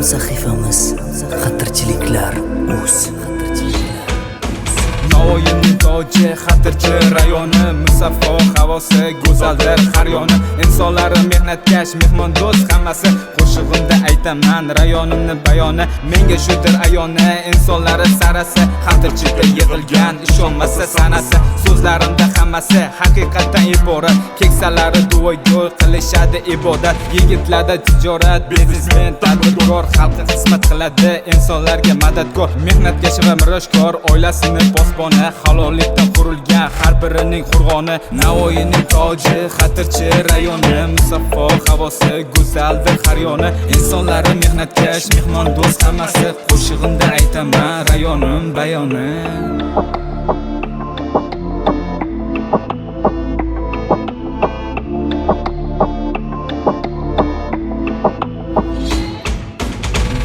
sahifamiz Xatirchiliklar uz. Navoiyning toji, xatirchi rayoni, musaffo havosi, go'zaldir har yoni. Insonlari mehnatkash, mehmondo'st hammasi. Qo'shig'imda aytaman rayonimni bayoni, menga shudir ayoni. Insonlari sarasi, xatirchida yig'ilgan, ishonmasa sanasi. So'zlarimda hammasi haqiqatdan iborat. Keksalari duvoy-duvoy qilishadi ibodat. Yigitlarda tijorat, biznesmen, tadbirkor, xalqqa xizmat qiladi, insonlarga madadkor. Mehnatkash va mirashkor, oilasini posboni, halollikdan qurilgan har birining qurg'oni. Navoiyning toji, xatirchi rayoni, musaffo havosi, go'zaldir har yoni. Insonlari mehnatkash, mehmondo'st hammasi. Qo'shig'imda aytaman rayonim bayoni.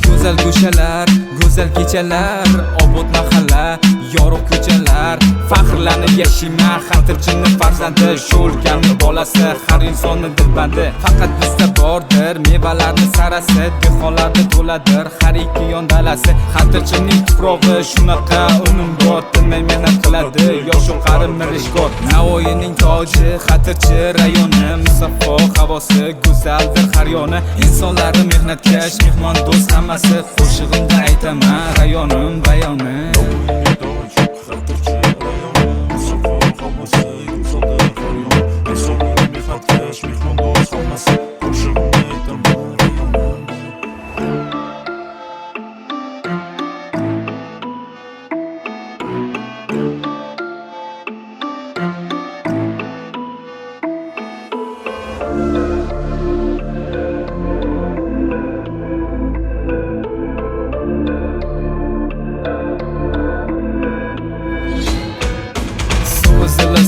Go'zal go'shalar, go'zal kechalar, obod mahalla, yorug' ko'chalar. Faxrlanib yashayman, xatirchining farzandi, sho'lkamning bolasi, har insonni dilbandi. Faqat bizda bordir mevalarni sarasi, dehqonlarda to'ladir har ikki yon dalasi. Xatirchining tuprog'i shunaqa unumdor, tinmay mehnat qiladi, yosh qari mirishkor. Navoiyning toji, xatirchi rayoni, musaffo havosi, go'zaldir har yoni. Insonlari mehnatkash, mehmondo'st hammasi. Qo'shig'imda aytaman rayonim bayoni.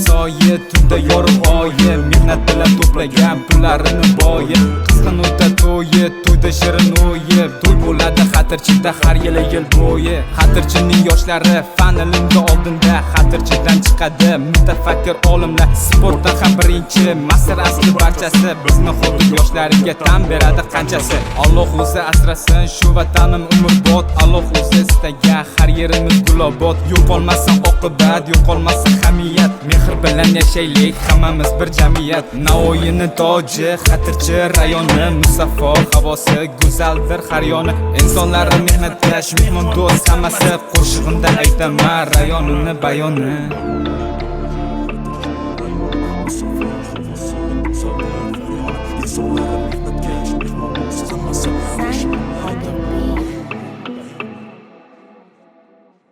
Soyi, tunda yorug' oyi, mehnat bilan to'plagan pullarini boyi. Qizg'inuvda to'yi, to'yda shirin o'yi, to'y bo'ladi xatirchida har yil bo'yi. Xatirchining yoshlari fan ilmda oldinda, xatirchidan chiqadi mutafakkir olimlar. Sportdan ham birinchi, mas'ul asli barchasi, bizni xuddi yoshlariga tan beradi qanchasi. Alloh o'zi asrasin shu vatanim umrbod, Alloh o'zi istagan har yerimiz gulobod. Yo'qolmasin oqibat, yo'qolmasin hamiyat, mehr bilan yashaylik hammamiz bir jamiyat. Navoiyning toji, xatirchi rayoni, musaffo havosi, go'zaldir har yoni. Insonlari mehnatkash, mehmondo'st hammasi. Qo'shig'imda aytaman rayonimni bayoni. Sen